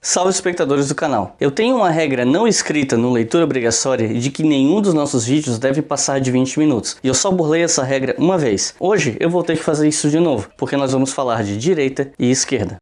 Salve espectadores do canal! Eu tenho uma regra não escrita no Leitura Obrigatória de que nenhum dos nossos vídeos deve passar de 20 minutos. E eu só burlei essa regra uma vez. Hoje eu vou ter que fazer isso de novo, porque nós vamos falar de direita e esquerda.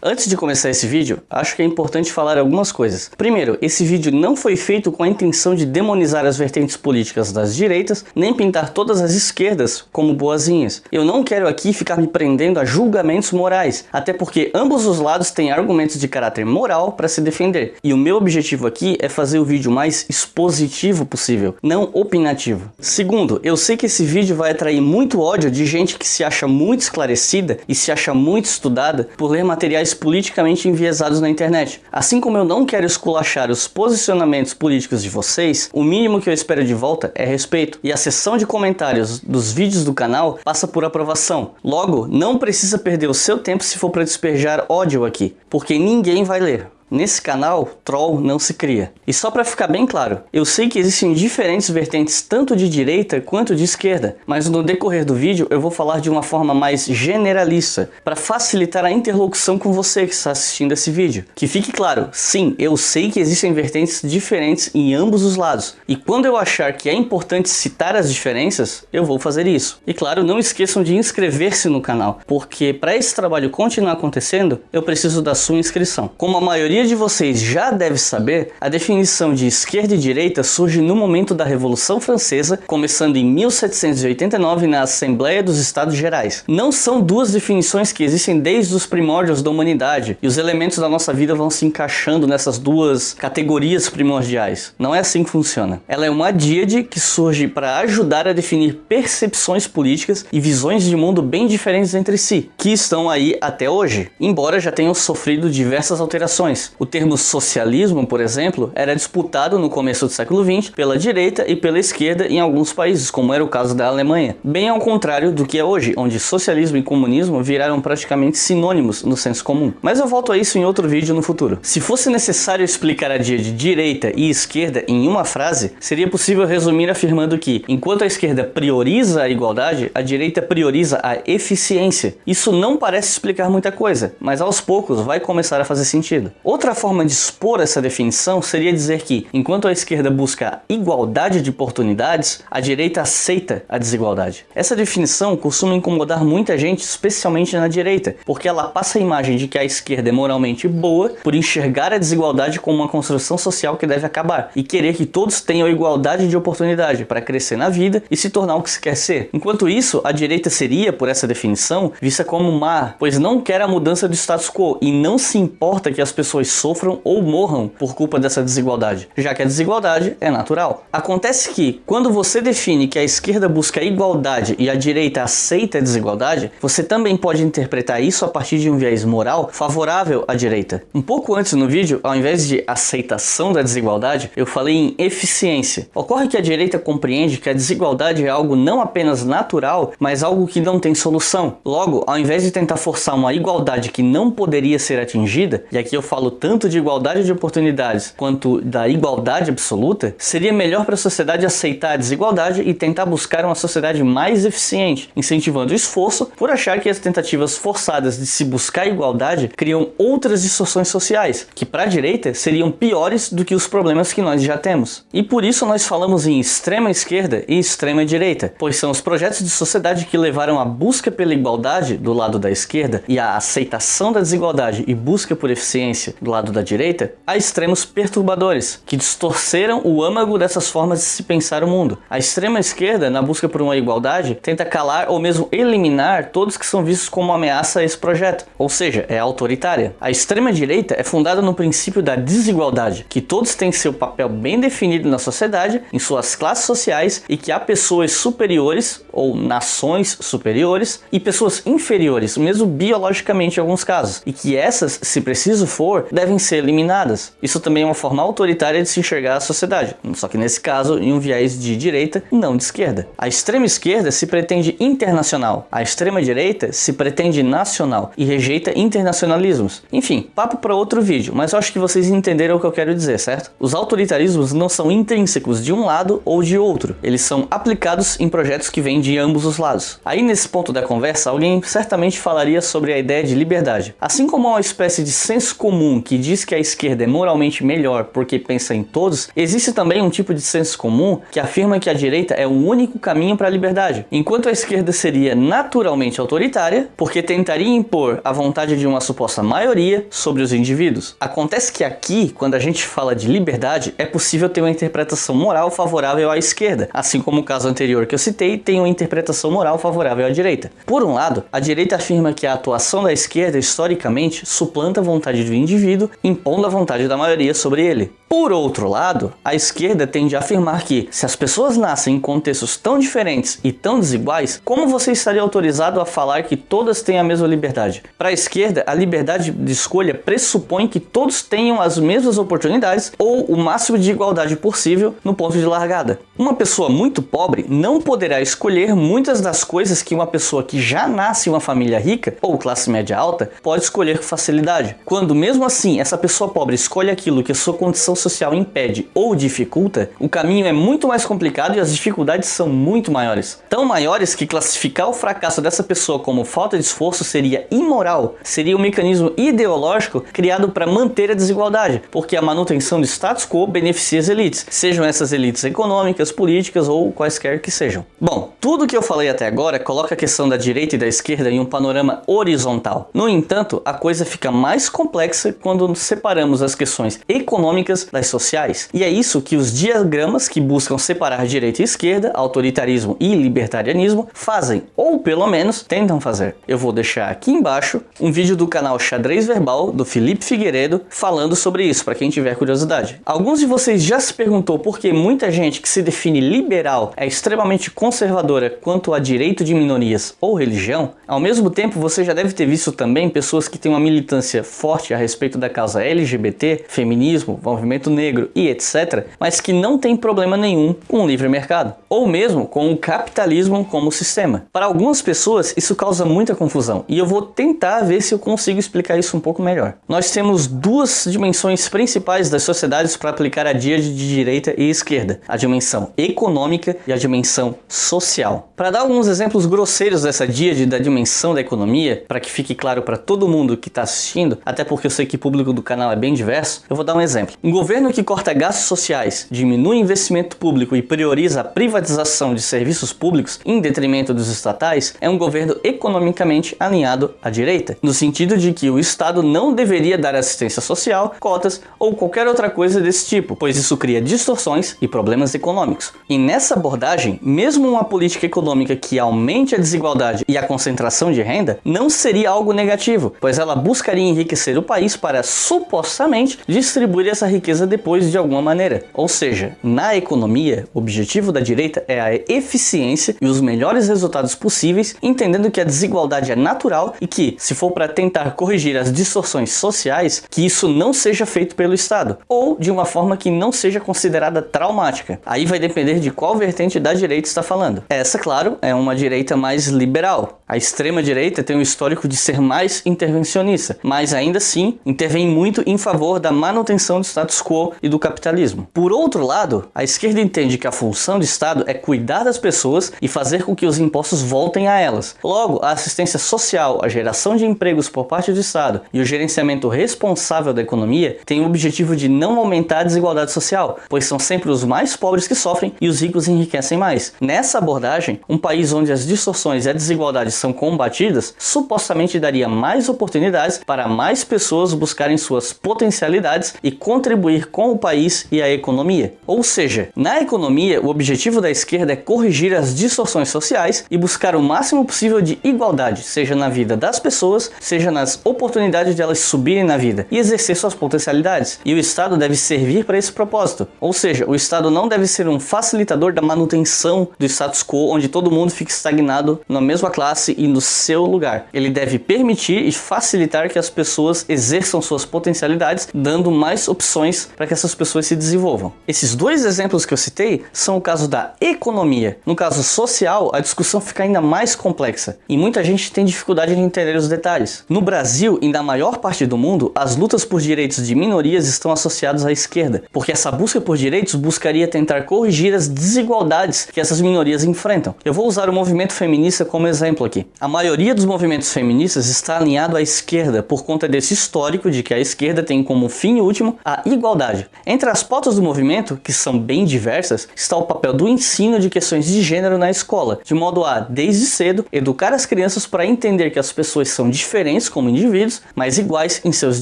Antes de começar esse vídeo, acho que é importante falar algumas coisas. Primeiro, esse vídeo não foi feito com a intenção de demonizar as vertentes políticas das direitas, nem pintar todas as esquerdas como boazinhas. Eu não quero aqui ficar me prendendo a julgamentos morais, até porque ambos os lados têm argumentos de caráter moral para se defender. E o meu objetivo aqui é fazer o vídeo mais expositivo possível, não opinativo. Segundo, eu sei que esse vídeo vai atrair muito ódio de gente que se acha muito esclarecida e se acha muito estudada por ler materiais politicamente enviesados na internet. Assim como eu não quero esculachar os posicionamentos políticos de vocês, o mínimo que eu espero de volta é respeito. E a seção de comentários dos vídeos do canal passa por aprovação. Logo, não precisa perder o seu tempo se for para despejar ódio aqui, porque ninguém vai ler. Nesse canal, troll não se cria. E só para ficar bem claro, eu sei que existem diferentes vertentes tanto de direita quanto de esquerda, mas no decorrer do vídeo eu vou falar de uma forma mais generalista, para facilitar a interlocução com você que está assistindo esse vídeo. Que fique claro, sim, eu sei que existem vertentes diferentes em ambos os lados, e quando eu achar que é importante citar as diferenças, eu vou fazer isso. E claro, não esqueçam de inscrever-se no canal, porque para esse trabalho continuar acontecendo, eu preciso da sua inscrição. Como a maioria de vocês já deve saber, a definição de esquerda e direita surge no momento da Revolução Francesa, começando em 1789 na Assembleia dos Estados Gerais. Não são duas definições que existem desde os primórdios da humanidade, e os elementos da nossa vida vão se encaixando nessas duas categorias primordiais. Não é assim que funciona. Ela é uma díade que surge para ajudar a definir percepções políticas e visões de mundo bem diferentes entre si, que estão aí até hoje, embora já tenham sofrido diversas alterações. O termo socialismo, por exemplo, era disputado no começo do século XX pela direita e pela esquerda em alguns países, como era o caso da Alemanha. Bem ao contrário do que é hoje, onde socialismo e comunismo viraram praticamente sinônimos no senso comum. Mas eu volto a isso em outro vídeo no futuro. Se fosse necessário explicar a díade direita e esquerda em uma frase, seria possível resumir afirmando que, enquanto a esquerda prioriza a igualdade, a direita prioriza a eficiência. Isso não parece explicar muita coisa, mas aos poucos vai começar a fazer sentido. Outra forma de expor essa definição seria dizer que, enquanto a esquerda busca igualdade de oportunidades, a direita aceita a desigualdade. Essa definição costuma incomodar muita gente, especialmente na direita, porque ela passa a imagem de que a esquerda é moralmente boa por enxergar a desigualdade como uma construção social que deve acabar, e querer que todos tenham igualdade de oportunidade para crescer na vida e se tornar o que se quer ser. Enquanto isso, a direita seria, por essa definição, vista como má, pois não quer a mudança do status quo e não se importa que as pessoas sofram ou morram por culpa dessa desigualdade, já que a desigualdade é natural. Acontece que, quando você define que a esquerda busca a igualdade e a direita aceita a desigualdade, você também pode interpretar isso a partir de um viés moral favorável à direita. Um pouco antes no vídeo, ao invés de aceitação da desigualdade, eu falei em eficiência. Ocorre que a direita compreende que a desigualdade é algo não apenas natural, mas algo que não tem solução. Logo, ao invés de tentar forçar uma igualdade que não poderia ser atingida, e aqui eu falo tanto de igualdade de oportunidades quanto da igualdade absoluta, seria melhor para a sociedade aceitar a desigualdade e tentar buscar uma sociedade mais eficiente, incentivando o esforço por achar que as tentativas forçadas de se buscar igualdade criam outras distorções sociais, que para a direita seriam piores do que os problemas que nós já temos. E por isso nós falamos em extrema esquerda e extrema direita, pois são os projetos de sociedade que levaram a busca pela igualdade do lado da esquerda e a aceitação da desigualdade e busca por eficiência do lado da direita a extremos perturbadores, que distorceram o âmago dessas formas de se pensar o mundo. A extrema esquerda, na busca por uma igualdade, tenta calar ou mesmo eliminar todos que são vistos como ameaça a esse projeto, ou seja, é autoritária. A extrema direita é fundada no princípio da desigualdade, que todos têm seu papel bem definido na sociedade, em suas classes sociais, e que há pessoas superiores ou nações superiores e pessoas inferiores, mesmo biologicamente em alguns casos, e que essas, se preciso for, devem ser eliminadas. Isso também é uma forma autoritária de se enxergar a sociedade, só que nesse caso em um viés de direita, não de esquerda. A extrema esquerda se pretende internacional, a extrema direita se pretende nacional e rejeita internacionalismos. Enfim, papo para outro vídeo, mas eu acho que vocês entenderam o que eu quero dizer, certo? Os autoritarismos não são intrínsecos de um lado ou de outro, eles são aplicados em projetos que vêm de ambos os lados. Aí nesse ponto da conversa, alguém certamente falaria sobre a ideia de liberdade. Assim como há uma espécie de senso comum que diz que a esquerda é moralmente melhor porque pensa em todos, existe também um tipo de senso comum que afirma que a direita é o único caminho para a liberdade, enquanto a esquerda seria naturalmente autoritária porque tentaria impor a vontade de uma suposta maioria sobre os indivíduos. Acontece que aqui, quando a gente fala de liberdade, é possível ter uma interpretação moral favorável à esquerda, assim como o caso anterior que eu citei tem uma interpretação moral favorável à direita. Por um lado, a direita afirma que a atuação da esquerda historicamente suplanta a vontade do indivíduo, impondo a vontade da maioria sobre ele. Por outro lado, a esquerda tende a afirmar que, se as pessoas nascem em contextos tão diferentes e tão desiguais, como você estaria autorizado a falar que todas têm a mesma liberdade? Para a esquerda, a liberdade de escolha pressupõe que todos tenham as mesmas oportunidades ou o máximo de igualdade possível no ponto de largada. Uma pessoa muito pobre não poderá escolher muitas das coisas que uma pessoa que já nasce em uma família rica ou classe média alta pode escolher com facilidade. Quando mesmo assim essa pessoa pobre escolhe aquilo que a sua condição social impede ou dificulta, o caminho é muito mais complicado e as dificuldades são muito maiores. Tão maiores que classificar o fracasso dessa pessoa como falta de esforço seria imoral, seria um mecanismo ideológico criado para manter a desigualdade, porque a manutenção do status quo beneficia as elites, sejam essas elites econômicas, políticas ou quaisquer que sejam. Bom, tudo que eu falei até agora coloca a questão da direita e da esquerda em um panorama horizontal. No entanto, a coisa fica mais complexa quando separamos as questões econômicas das sociais. E é isso que os diagramas que buscam separar direita e esquerda, autoritarismo e libertarianismo fazem, ou pelo menos tentam fazer. Eu vou deixar aqui embaixo um vídeo do canal Xadrez Verbal, do Felipe Figueiredo, falando sobre isso, para quem tiver curiosidade. Alguns de vocês já se perguntou por que muita gente que se define liberal é extremamente conservadora quanto a direito de minorias ou religião? Ao mesmo tempo, você já deve ter visto também pessoas que têm uma militância forte a respeito da causa LGBT, feminismo, movimento negro e etc., mas que não tem problema nenhum com o livre mercado, ou mesmo com o capitalismo como sistema. Para algumas pessoas isso causa muita confusão, e eu vou tentar ver se eu consigo explicar isso um pouco melhor. Nós temos duas dimensões principais das sociedades para aplicar a díade de direita e esquerda, a dimensão econômica e a dimensão social. Para dar alguns exemplos grosseiros dessa díade da dimensão da economia, para que fique claro para todo mundo que está assistindo, até porque eu sei que o público do canal é bem diverso, eu vou dar um exemplo. Um governo que corta gastos sociais, diminui investimento público e prioriza a privatização de serviços públicos em detrimento dos estatais é um governo economicamente alinhado à direita, no sentido de que o Estado não deveria dar assistência social, cotas ou qualquer outra coisa desse tipo, pois isso cria distorções e problemas econômicos. E nessa abordagem, mesmo uma política econômica que aumente a desigualdade e a concentração de renda não seria algo negativo, pois ela buscaria enriquecer o país para supostamente distribuir essa riqueza depois de alguma maneira. Ou seja, na economia, o objetivo da direita é a eficiência e os melhores resultados possíveis, entendendo que a desigualdade é natural e que, se for para tentar corrigir as distorções sociais, que isso não seja feito pelo Estado, ou de uma forma que não seja considerada traumática. Aí vai depender de qual vertente da direita está falando. Essa, claro, é uma direita mais liberal. A extrema direita tem um histórico de ser mais intervencionista, mas ainda assim intervém muito em favor da manutenção do status quo e do capitalismo. Por outro lado, a esquerda entende que a função do Estado é cuidar das pessoas e fazer com que os impostos voltem a elas. Logo, a assistência social, a geração de empregos por parte do Estado e o gerenciamento responsável da economia têm o objetivo de não aumentar a desigualdade social, pois são sempre os mais pobres que sofrem e os ricos enriquecem mais. Nessa abordagem, um país onde as distorções e a desigualdade são combatidas, supostamente daria mais oportunidades para mais pessoas buscarem suas potencialidades e contribuir com o país e a economia. Ou seja, na economia, o objetivo da esquerda é corrigir as distorções sociais e buscar o máximo possível de igualdade, seja na vida das pessoas, seja nas oportunidades de elas subirem na vida e exercer suas potencialidades. E o Estado deve servir para esse propósito. Ou seja, o Estado não deve ser um facilitador da manutenção do status quo, onde todo mundo fica estagnado na mesma classe e no seu lugar. Ele deve permitir e facilitar que as pessoas exerçam suas potencialidades, dando mais opções para que essas pessoas se desenvolvam. Esses dois exemplos que eu citei são o caso da economia. No caso social, a discussão fica ainda mais complexa e muita gente tem dificuldade de entender os detalhes. No Brasil e na maior parte do mundo, as lutas por direitos de minorias estão associadas à esquerda, porque essa busca por direitos buscaria tentar corrigir as desigualdades que essas minorias enfrentam. Eu vou usar o movimento feminista como exemplo aqui. A maioria dos movimentos feministas está alinhado à esquerda por conta desse histórico de que a esquerda tem como fim último a igualdade. Entre as pautas do movimento, que são bem diversas, está o papel do ensino de questões de gênero na escola, de modo a, desde cedo, educar as crianças para entender que as pessoas são diferentes como indivíduos, mas iguais em seus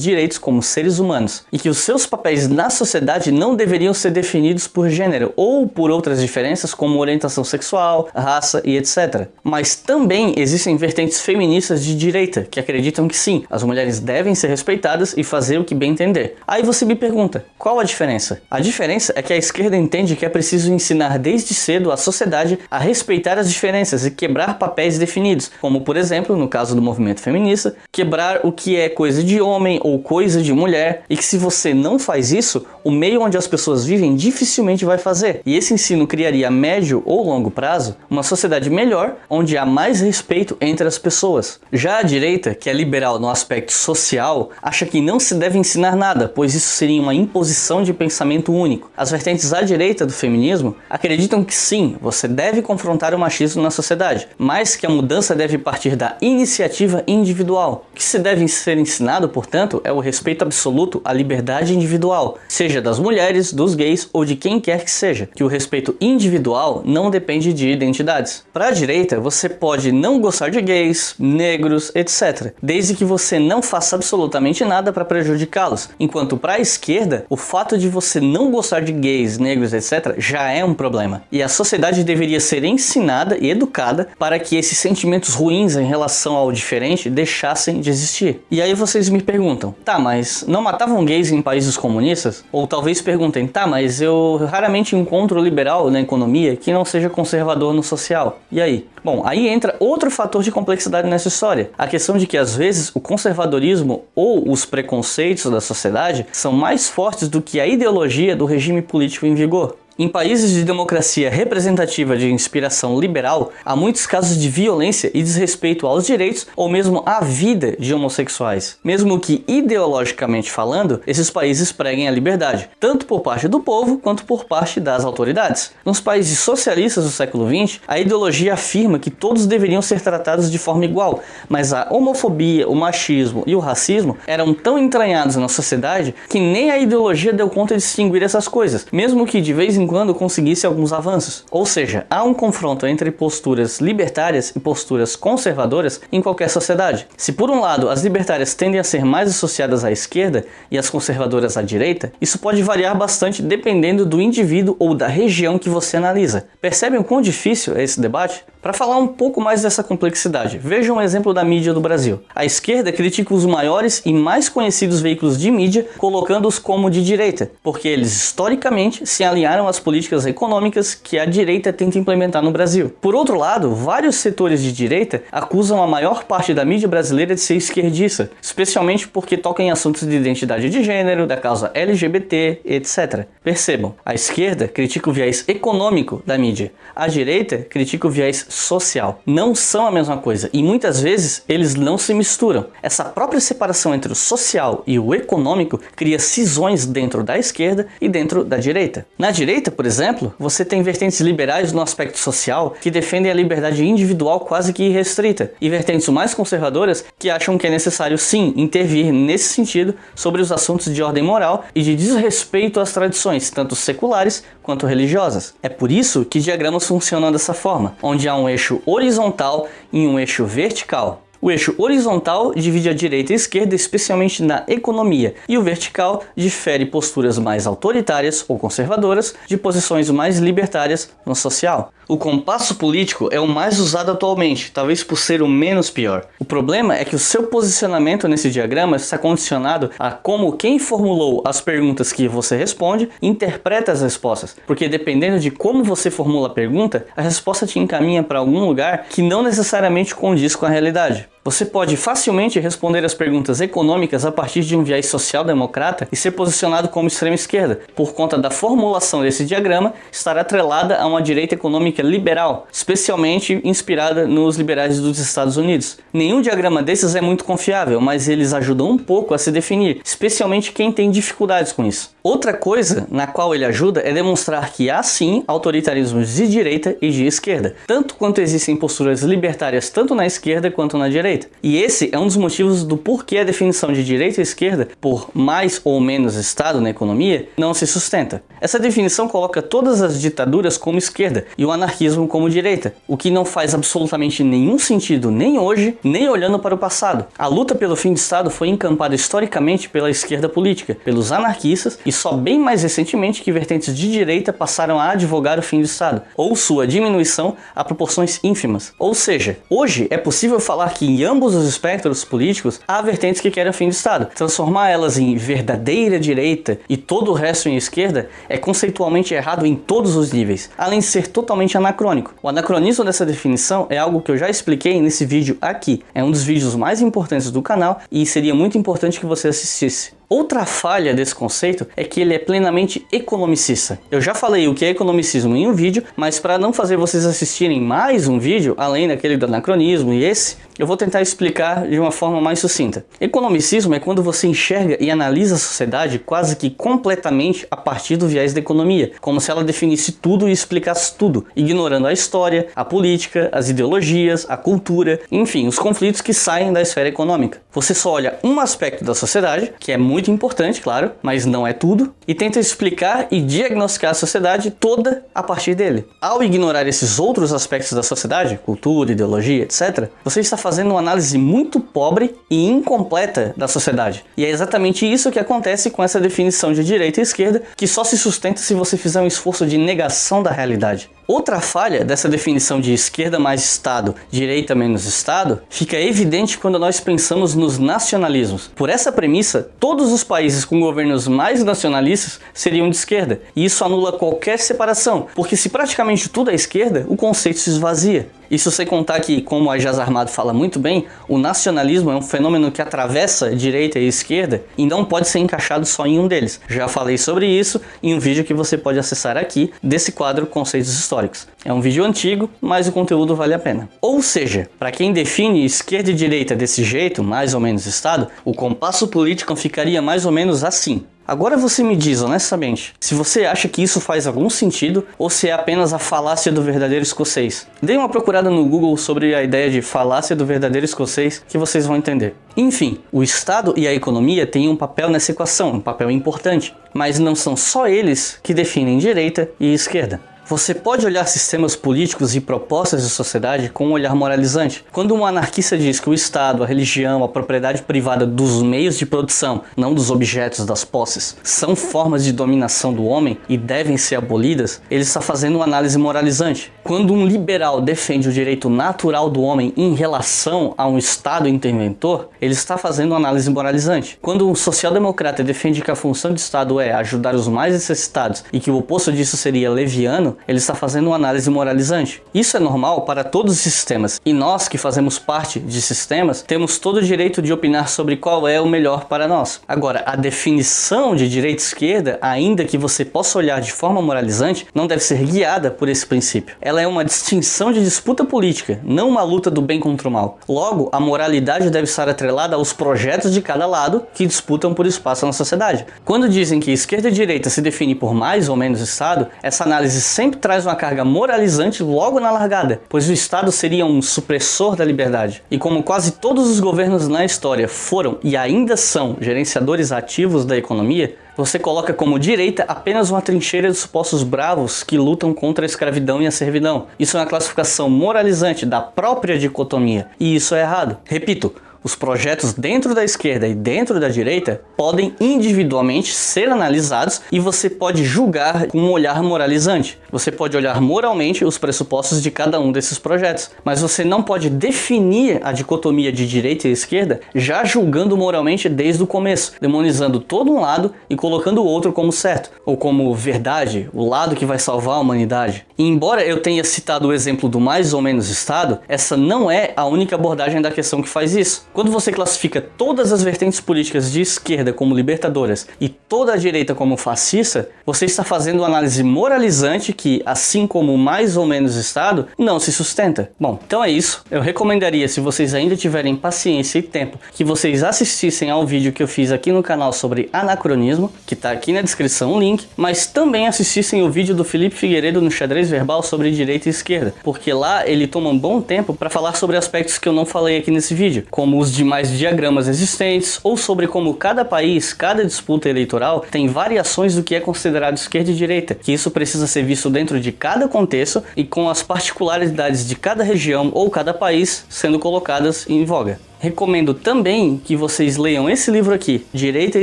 direitos como seres humanos, e que os seus papéis na sociedade não deveriam ser definidos por gênero ou por outras diferenças como orientação sexual, raça e etc. Mas também existem vertentes feministas de direita que acreditam que sim, as mulheres devem ser respeitadas e fazer o que bem entender. Aí você me pergunta, qual a diferença? A diferença é que a esquerda entende que é preciso ensinar desde cedo a sociedade a respeitar as diferenças e quebrar papéis definidos, como por exemplo, no caso do movimento feminista, quebrar o que é coisa de homem ou coisa de mulher, e que se você não faz isso, o meio onde as pessoas vivem dificilmente vai fazer. E esse ensino criaria a médio ou longo prazo uma sociedade melhor, onde há mais respeito entre as pessoas. Já a direita, que é liberal no aspecto social, acha que não se deve ensinar nada, pois isso seria uma imposição de pensamento único. As vertentes à direita do feminismo acreditam que sim, você deve confrontar o machismo na sociedade, mas que a mudança deve partir da iniciativa individual. O que se deve ser ensinado, portanto, é o respeito absoluto à liberdade individual, seja das mulheres, dos gays ou de quem quer que seja, que o respeito individual não depende de identidades. Para a direita, você pode não gostar de gays, negros, etc., desde que você não faça absolutamente nada para prejudicá-los, enquanto para a esquerda, o fato de você não gostar de gays, negros, etc., já é um problema. E a sociedade deveria ser ensinada e educada para que esses sentimentos ruins em relação ao diferente deixassem de existir. E aí vocês me perguntam, tá, mas não matavam gays em países comunistas? Ou talvez perguntem, tá, mas eu raramente encontro liberal na economia que não seja conservador no social. E aí? Bom, aí entra outro fator de complexidade nessa história. A questão de que às vezes o conservadorismo ou os preconceitos da sociedade são mais fortes do que a ideologia do regime político em vigor. Em países de democracia representativa de inspiração liberal, há muitos casos de violência e desrespeito aos direitos ou mesmo à vida de homossexuais. Mesmo que ideologicamente falando, esses países preguem a liberdade, tanto por parte do povo quanto por parte das autoridades. Nos países socialistas do século XX, a ideologia afirma que todos deveriam ser tratados de forma igual, mas a homofobia, o machismo e o racismo eram tão entranhados na sociedade que nem a ideologia deu conta de distinguir essas coisas, mesmo que de vez em quando conseguisse alguns avanços. Ou seja, há um confronto entre posturas libertárias e posturas conservadoras em qualquer sociedade. Se por um lado as libertárias tendem a ser mais associadas à esquerda e as conservadoras à direita, isso pode variar bastante dependendo do indivíduo ou da região que você analisa. Percebem o quão difícil é esse debate? Para falar um pouco mais dessa complexidade, vejam um exemplo da mídia do Brasil. A esquerda critica os maiores e mais conhecidos veículos de mídia, colocando-os como de direita, porque eles historicamente se alinharam às políticas econômicas que a direita tenta implementar no Brasil. Por outro lado, vários setores de direita acusam a maior parte da mídia brasileira de ser esquerdista, especialmente porque toca em assuntos de identidade de gênero, da causa LGBT, etc. Percebam, a esquerda critica o viés econômico da mídia, a direita critica o viés social. Não são a mesma coisa e muitas vezes eles não se misturam. Essa própria separação entre o social e o econômico cria cisões dentro da esquerda e dentro da direita. Na direita, por exemplo, você tem vertentes liberais no aspecto social que defendem a liberdade individual quase que irrestrita e vertentes mais conservadoras que acham que é necessário sim intervir nesse sentido sobre os assuntos de ordem moral e de desrespeito às tradições, tanto seculares quanto religiosas. É por isso que diagramas funcionam dessa forma, onde há um eixo horizontal e um eixo vertical. O eixo horizontal divide a direita e a esquerda, especialmente na economia, e o vertical difere posturas mais autoritárias ou conservadoras de posições mais libertárias no social. O compasso político é o mais usado atualmente, talvez por ser o menos pior. O problema é que o seu posicionamento nesse diagrama está condicionado a como quem formulou as perguntas que você responde interpreta as respostas, porque dependendo de como você formula a pergunta, a resposta te encaminha para algum lugar que não necessariamente condiz com a realidade. Você pode facilmente responder as perguntas econômicas a partir de um viés social-democrata e ser posicionado como extrema-esquerda, por conta da formulação desse diagrama estar atrelada a uma direita econômica liberal, especialmente inspirada nos liberais dos Estados Unidos. Nenhum diagrama desses é muito confiável, mas eles ajudam um pouco a se definir, especialmente quem tem dificuldades com isso. Outra coisa na qual ele ajuda é demonstrar que há sim autoritarismos de direita e de esquerda, tanto quanto existem posturas libertárias tanto na esquerda quanto na direita. E esse é um dos motivos do porquê a definição de direita e esquerda, por mais ou menos Estado na economia, não se sustenta. Essa definição coloca todas as ditaduras como esquerda e o anarquismo como direita, o que não faz absolutamente nenhum sentido nem hoje, nem olhando para o passado. A luta pelo fim de Estado foi encampada historicamente pela esquerda política, pelos anarquistas, e só bem mais recentemente que vertentes de direita passaram a advogar o fim do Estado, ou sua diminuição a proporções ínfimas. Ou seja, hoje é possível falar que em ambos os espectros políticos há vertentes que querem o fim do Estado. Transformar elas em verdadeira direita e todo o resto em esquerda é conceitualmente errado em todos os níveis, além de ser totalmente anacrônico. O anacronismo dessa definição é algo que eu já expliquei nesse vídeo aqui. É um dos vídeos mais importantes do canal e seria muito importante que você assistisse. Outra falha desse conceito é que ele é plenamente economicista. Eu já falei o que é economicismo em um vídeo, mas para não fazer vocês assistirem mais um vídeo, além daquele do anacronismo e esse, eu vou tentar explicar de uma forma mais sucinta. Economicismo é quando você enxerga e analisa a sociedade quase que completamente a partir do viés da economia, como se ela definisse tudo e explicasse tudo, ignorando a história, a política, as ideologias, a cultura, enfim, os conflitos que saem da esfera econômica. Você só olha um aspecto da sociedade, que é muito importante, claro, mas não é tudo, e tenta explicar e diagnosticar a sociedade toda a partir dele. Ao ignorar esses outros aspectos da sociedade, cultura, ideologia, etc., você está fazendo uma análise muito pobre e incompleta da sociedade. E é exatamente isso que acontece com essa definição de direita e esquerda, que só se sustenta se você fizer um esforço de negação da realidade. Outra falha dessa definição de esquerda mais Estado, direita menos Estado, fica evidente quando nós pensamos nos nacionalismos. Por essa premissa, todos os países com governos mais nacionalistas seriam de esquerda, e isso anula qualquer separação, porque se praticamente tudo é esquerda, o conceito se esvazia. Isso sem contar que, como a Ajaz Ahmad fala muito bem, o nacionalismo é um fenômeno que atravessa direita e esquerda e não pode ser encaixado só em um deles. Já falei sobre isso em um vídeo que você pode acessar aqui desse quadro Conceitos Históricos. É um vídeo antigo, mas o conteúdo vale a pena. Ou seja, para quem define esquerda e direita desse jeito, mais ou menos Estado, o compasso político ficaria mais ou menos assim. Agora você me diz honestamente, se você acha que isso faz algum sentido ou se é apenas a falácia do verdadeiro escocês. Dê uma procurada no Google sobre a ideia de falácia do verdadeiro escocês que vocês vão entender. Enfim, o Estado e a economia têm um papel nessa equação, um papel importante, mas não são só eles que definem direita e esquerda. Você pode olhar sistemas políticos e propostas de sociedade com um olhar moralizante. Quando um anarquista diz que o Estado, a religião, a propriedade privada dos meios de produção, não dos objetos, das posses, são formas de dominação do homem e devem ser abolidas, ele está fazendo uma análise moralizante. Quando um liberal defende o direito natural do homem em relação a um Estado interventor, ele está fazendo uma análise moralizante. Quando um social-democrata defende que a função do Estado é ajudar os mais necessitados e que o oposto disso seria leviano, ele está fazendo uma análise moralizante. Isso é normal para todos os sistemas, e nós que fazemos parte de sistemas, temos todo o direito de opinar sobre qual é o melhor para nós. Agora, a definição de direita e esquerda, ainda que você possa olhar de forma moralizante, não deve ser guiada por esse princípio. Ela é uma distinção de disputa política, não uma luta do bem contra o mal. Logo, a moralidade deve estar atrelada aos projetos de cada lado que disputam por espaço na sociedade. Quando dizem que esquerda e direita se define por mais ou menos Estado, essa análise sempre traz uma carga moralizante logo na largada, pois o Estado seria um supressor da liberdade. E como quase todos os governos na história foram e ainda são gerenciadores ativos da economia, Você coloca como direita apenas uma trincheira de supostos bravos que lutam contra a escravidão e a servidão. Isso é uma classificação moralizante da própria dicotomia, e isso é errado. Repito, os projetos dentro da esquerda e dentro da direita podem individualmente ser analisados e você pode julgar com um olhar moralizante. Você pode olhar moralmente os pressupostos de cada um desses projetos, mas você não pode definir a dicotomia de direita e esquerda já julgando moralmente desde o começo, demonizando todo um lado e colocando o outro como certo, ou como verdade, o lado que vai salvar a humanidade. E embora eu tenha citado o exemplo do mais ou menos Estado, essa não é a única abordagem da questão que faz isso. Quando você classifica todas as vertentes políticas de esquerda como libertadoras e toda a direita como fascista, você está fazendo uma análise moralizante que, assim como o mais ou menos Estado, não se sustenta. Bom, então é isso. Eu recomendaria, se vocês ainda tiverem paciência e tempo, que vocês assistissem ao vídeo que eu fiz aqui no canal sobre anacronismo, que está aqui na descrição o link, mas também assistissem o vídeo do Felipe Figueiredo no Xadrez Verbal sobre direita e esquerda, porque lá ele toma um bom tempo para falar sobre aspectos que eu não falei aqui nesse vídeo, como os demais diagramas existentes, ou sobre como cada país, cada disputa eleitoral tem variações do que é considerado esquerda e direita, que isso precisa ser visto dentro de cada contexto e com as particularidades de cada região ou cada país sendo colocadas em voga. Recomendo também que vocês leiam esse livro aqui, Direita e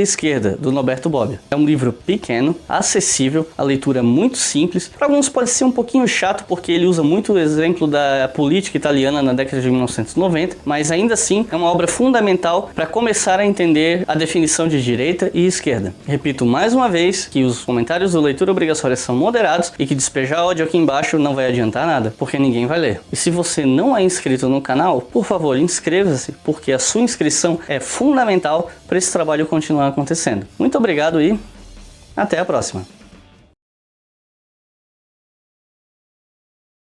Esquerda, do Norberto Bobbio. É um livro pequeno, acessível, a leitura muito simples. Para alguns pode ser um pouquinho chato porque ele usa muito o exemplo da política italiana na década de 1990, mas ainda assim é uma obra fundamental para começar a entender a definição de direita e esquerda. Repito mais uma vez que os comentários do Leitura Obrigatória são moderados e que despejar ódio aqui embaixo não vai adiantar nada, porque ninguém vai ler. E se você não é inscrito no canal, por favor, inscreva-se, porque a sua inscrição é fundamental para esse trabalho continuar acontecendo. Muito obrigado e até a próxima!